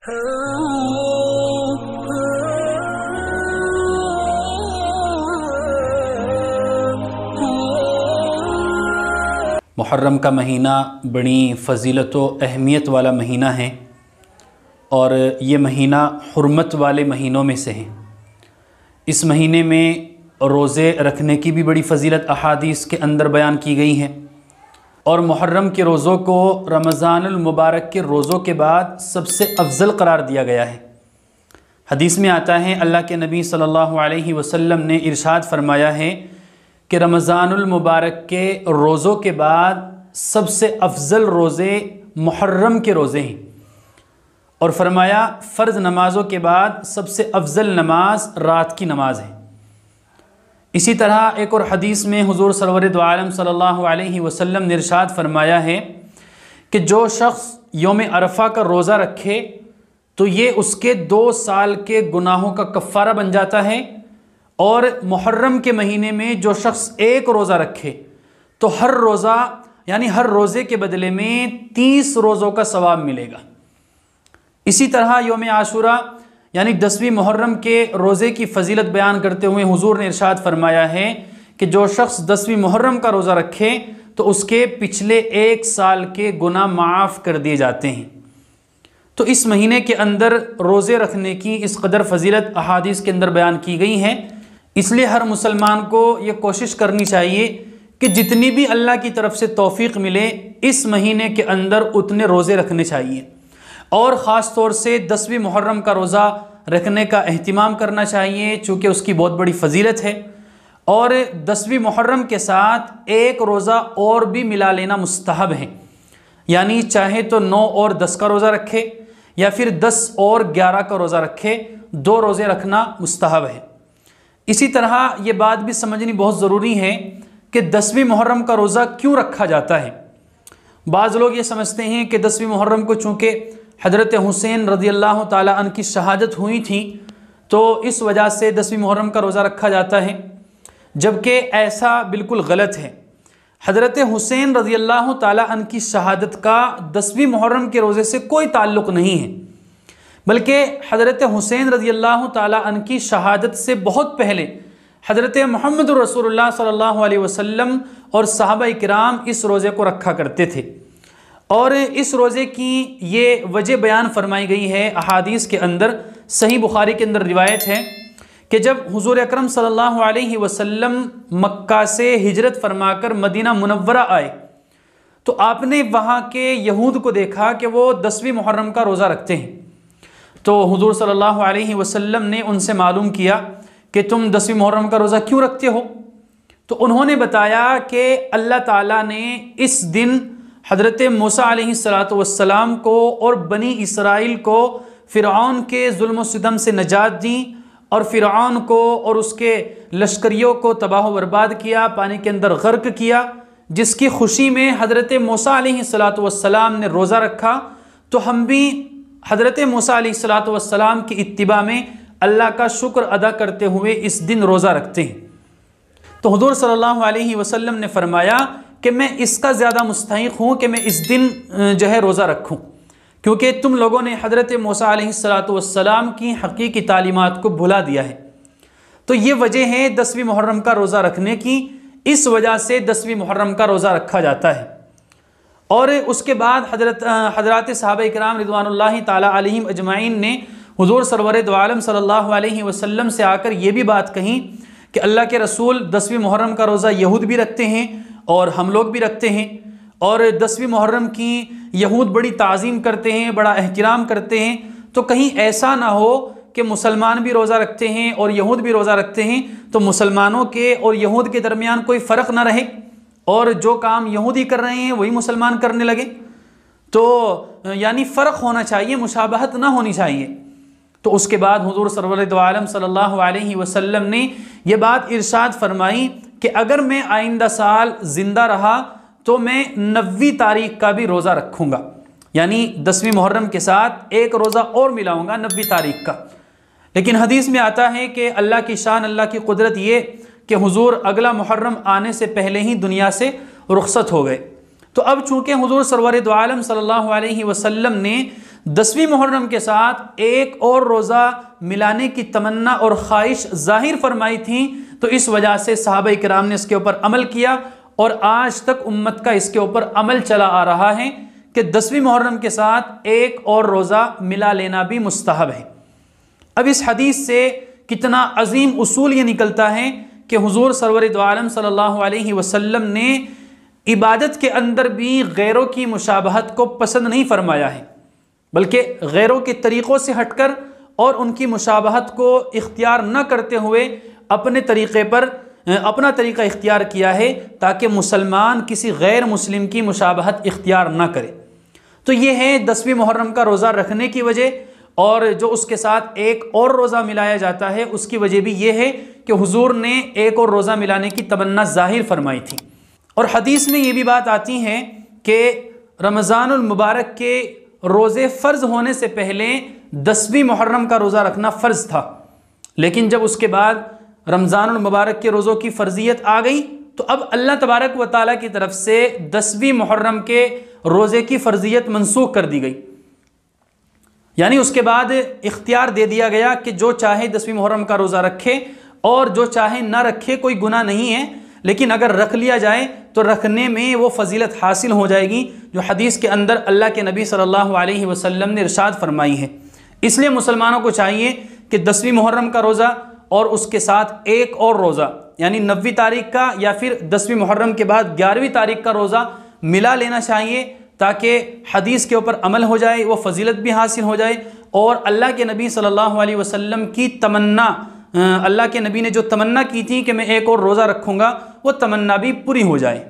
मुहर्रम का महीना बड़ी फ़जीलत व अहमियत वाला महीना है और ये महीना हुर्मत वाले महीनों में से है। इस महीने में रोज़े रखने की भी बड़ी फ़जीलत अहादीस के अंदर बयान की गई है और मुहर्रम के रोज़ों को रमज़ानुल मुबारक के रोज़ों के बाद सबसे अफजल करार दिया गया है। हदीस में आता है, अल्लाह के नबी सल्लल्लाहु अलैहि वसल्लम ने इरशाद फरमाया है कि रमज़ानुल मुबारक के रोज़ों के बाद सबसे अफजल रोज़े मुहर्रम के रोज़े हैं और फरमाया फ़र्ज़ नमाज़ों के बाद सबसे अफजल नमाज रात की नमाज है। इसी तरह एक और हदीस में हुज़ूर सरवर दो आलम सल्लल्लाहु अलैहि वसल्लम ने इरशाद फरमाया है कि जो शख्स यौम अरफ़ा का रोज़ा रखे तो ये उसके 2 साल के गुनाहों का कफ़ारा बन जाता है और मुहर्रम के महीने में जो शख्स एक रोज़ा रखे तो हर रोज़ा यानी हर रोज़े के बदले में 30 रोज़ों का सवाब मिलेगा। इसी तरह यौम आशूरा यानी 10वीं मुहर्रम के रोज़े की फ़जीलत बयान करते हुए हुजूर ने इरशाद फरमाया है कि जो शख्स 10वीं मुहर्रम का रोज़ा रखे तो उसके पिछले 1 साल के गुनाह माफ़ कर दिए जाते हैं। तो इस महीने के अंदर रोज़े रखने की इस कदर फ़जीलत अहादीस के अंदर बयान की गई हैं, इसलिए हर मुसलमान को ये कोशिश करनी चाहिए कि जितनी भी अल्लाह की तरफ से तौफ़ीक़ मिले इस महीने के अंदर उतने रोज़े रखने चाहिए और ख़ास तौर से 10वीं मुहर्रम का रोज़ा रखने का एहतिमाम करना चाहिए चूँकि उसकी बहुत बड़ी फ़जीलत है। और 10वीं मुहर्रम के साथ एक रोज़ा और भी मिला लेना मुस्तहब है, यानी चाहे तो 9 और 10 का रोज़ा रखे या फिर 10 और 11 का रोज़ा रखे, 2 रोज़े रखना मुस्तहब है। इसी तरह ये बात भी समझनी बहुत ज़रूरी है कि 10वीं मुहर्रम का रोज़ा क्यों रखा जाता है। बाज़ लोग ये समझते हैं कि 10वीं मुहर्रम को चूँकि हज़रत हुसैन रज़ियल्लाहु ताला अन्हु की शहादत हुई थी तो इस वजह से 10वीं मुहर्रम का रोज़ा रखा जाता है, जबकि ऐसा बिल्कुल गलत है। हज़रत हुसैन रज़ियल्लाहु ताला अन्हु की शहादत का 10वीं मुहर्रम के रोज़े से कोई ताल्लुक़ नहीं है, बल्कि हज़रत हुसैन रज़ियल्लाहु ताला अन्हु की शहादत से बहुत पहले हज़रत मुहम्मद रसूलुल्लाह सल्लल्लाहु अलैहि वसल्लम और सहाबा किराम इस रोज़े को रखा करते थे। और इस रोज़े की ये वजह बयान फरमाई गई है अहादीस के अंदर। सही बुखारी के अंदर रिवायत है कि जब हुज़ूर अकरम सल्लल्लाहु अलैहि वसल्लम मक्का से हिजरत फरमाकर मदीना मुनव्वरा आए तो आपने वहाँ के यहूद को देखा कि वो 10वीं मुहर्रम का रोज़ा रखते हैं। तो हुज़ूर सल्लल्लाहु अलैहि वसल्लम ने उनसे मालूम किया कि तुम 10वीं मुहर्रम का रोज़ा क्यों रखते हो। तो उन्होंने बताया कि अल्लाह ताला ने इस दिन हज़रत मूसा अलैहिस्सलातु वस्सलाम को और बनी इसराइल को फ़िरऔन के जुल्म सितम से नजात दी और फ़िरऔन को और उसके लश्करियों को तबाह बर्बाद किया, पानी के अंदर गर्क किया, जिसकी खुशी में हज़रत मूसा अलैहिस्सलातु वस्सलाम ने रोज़ा रखा। तो हम भी हज़रत मूसा अलैहिस्सलातु वस्सलाम की इत्तिबा में अल्लाह का शुक्र अदा करते हुए इस दिन रोज़ा रखते हैं। तो हुज़ूर सल्लल्लाहु अलैहि वसल्लम ने फरमाया कि मैं इसका ज़्यादा मुस्तहिक़ हूँ कि मैं इस दिन जो है रोज़ा रखूँ, क्योंकि तुम लोगों ने हज़रत मूसा अलैहिस्सलातु वस्सलाम की हकीकी तालीमात को भुला दिया है। तो ये वजह है 10वीं मुहर्रम का रोज़ा रखने की, इस वजह से 10वीं मुहर्रम का रोज़ा रखा जाता है। और उसके बाद हज़रात सहाबा किराम रिज़वानुल्लाहि ताला अलैहिम अजमाइन ने हुज़ूर सरवर दो आलम सल्लल्लाहु अलैहि वसल्लम से आकर ये भी बात कही कि अल्लाह के रसूल 10वीं मुहर्रम का रोज़ा यहूद भी रखते हैं और हम लोग भी रखते हैं, और 10वीं मुहर्रम की यहूद बड़ी ताज़ीम करते हैं, बड़ा एहतराम करते हैं, तो कहीं ऐसा ना हो कि मुसलमान भी रोज़ा रखते हैं और यहूद भी रोज़ा रखते हैं तो मुसलमानों के और यहूद के दरमियान कोई फ़र्क ना रहे और जो काम यहूदी कर रहे हैं वही मुसलमान करने लगे। तो यानी फ़र्क होना चाहिए, मुशाबहत ना होनी चाहिए। तो उसके बाद हुज़ूर सरवर दो आलम सल्लल्लाहु अलैहि वसल्लम ने यह बात इरशाद फरमाई कि अगर मैं आइंदा साल ज़िंदा रहा तो मैं 90वीं तारीख का भी रोज़ा रखूँगा, यानी 10वीं मुहर्रम के साथ एक रोज़ा और मिलाऊँगा 90वीं तारीख का। लेकिन हदीस में आता है कि अल्लाह की शान, अल्लाह की कुदरत ये कि हुज़ूर अगला मुहर्रम आने से पहले ही दुनिया से रुखसत हो गए। तो अब चूँकि हुज़ूर सरवर दो आलम सल्लल्लाहु अलैहि वसल्लम ने 10वीं मुहर्रम के साथ एक और रोज़ा मिलाने की तमन्ना और ख्वाहिश ज़ाहिर फरमाई थी, तो इस वजह से सहाबा इकराम ने इसके ऊपर अमल किया और आज तक उम्मत का इसके ऊपर अमल चला आ रहा है कि 10वीं मुहर्रम के साथ एक और रोज़ा मिला लेना भी मुस्तहब है। अब इस हदीस से कितना अजीम उसूल ये निकलता है कि हुज़ूर सरवर दो आलम सल्लल्लाहु अलैहि वसल्लम ने इबादत के अंदर भी गैरों की मुशाबहत को पसंद नहीं फरमाया है, बल्कि गैरों के तरीक़ों से हटकर और उनकी मुशाबहत को इख्तियार न करते हुए अपने तरीक़े पर अपना तरीक़ा इख्तियार किया है, ताकि मुसलमान किसी गैर मुस्लिम की मुशाबहत इख्तियार न करे। तो ये है 10वीं मुहर्रम का रोज़ा रखने की वजह, और जो उसके साथ एक और रोज़ा मिलाया जाता है उसकी वजह भी ये है कि हुजूर ने एक और रोज़ा मिलाने की तमन्ना ज़ाहिर फरमाई थी। और हदीस में ये भी बात आती है कि रमज़ानुल मुबारक के रोज़े फ़र्ज़ होने से पहले 10वीं मुहर्रम का रोज़ा रखना फ़र्ज़ था, लेकिन जब उसके बाद रमज़ानुल मुबारक के रोज़ों की फ़र्ज़ियत आ गई तो अब अल्लाह तबारक व तआला की तरफ से 10वीं मुहर्रम के रोज़े की फ़र्ज़ियत मनसूख कर दी गई। यानी उसके बाद इख्तियार दे दिया गया कि जो चाहे 10वीं मुहर्रम का रोज़ा रखे और जो चाहे ना रखे, कोई गुनाह नहीं है, लेकिन अगर रख लिया जाए तो रखने में वो फजीलत हासिल हो जाएगी जो हदीस के अंदर अल्लाह के नबी सल्लल्लाहु अलैहि वसल्लम ने इरशाद फरमाई है। इसलिए मुसलमानों को चाहिए कि 10वीं मुहर्रम का रोज़ा और उसके साथ एक और रोज़ा यानी 9वीं तारीख का या फिर 10वीं मुहर्रम के बाद 11वीं तारीख का रोज़ा मिला लेना चाहिए, ताकि हदीस के ऊपर अमल हो जाए, वो फजीलत भी हासिल हो जाए और अल्लाह के नबी सल्लल्लाहु अलैहि वसल्लम की तमन्ना, अल्लाह के नबी ने जो तमन्ना की थी कि मैं एक और रोज़ा रखूँगा, वो तमन्ना भी पूरी हो जाए।